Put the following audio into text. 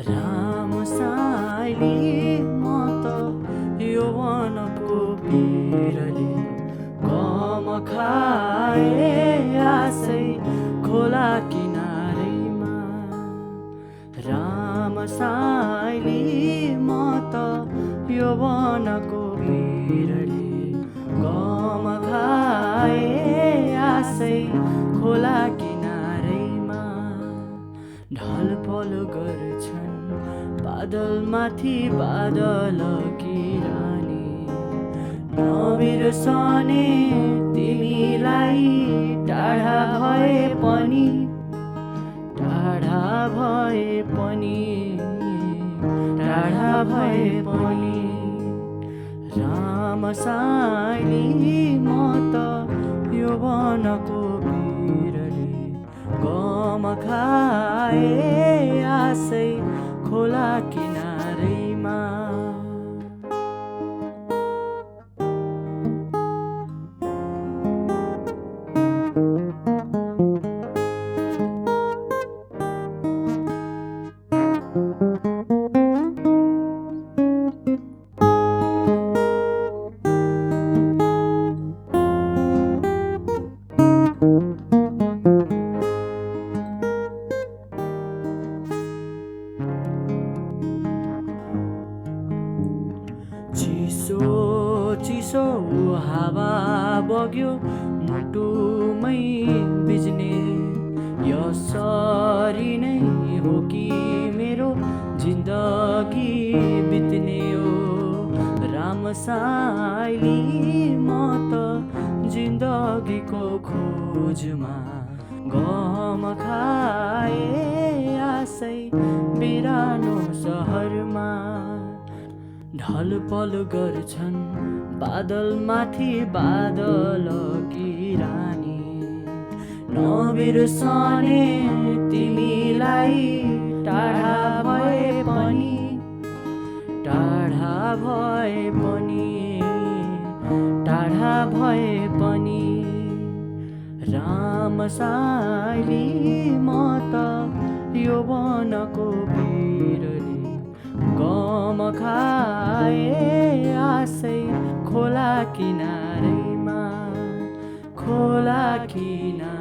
रामसाइली म त यौवनको पिरले कम खाए आसै खोला किनारैमा। रामसाइली म त यौवनको पिरले कम खाए आसै खोला किनारैमा। ढलपल गर्छन् बादलमाथि बादल की रानी, नबिर्सने तिमीलाई टाढा भए पनि, टाढा भए पनि, टाढा भए पनि। रामसाइली म त यौवनको पिरले गम खाए आसै खोला किनारैमा। चिसो चिसो हावा बग्यो मुटुमै बिज्ने, यसरी नै हो कि मेरो जिन्दगी बित्ने हो। रामसाइली म त जिन्दगीको खोजमा गम खाए आसै बिरानो सहरमा। ढलपल गर्छन् बादलमाथि बादल की रानी, नबिर्सने तिमीलाई टाढा भए पनि, टाढा भए पनि, टाढा भए पनि। रामसाइली म त यौवनको पिरले गम खाए आसै खोला किनारैमा, खोला किनारैमा।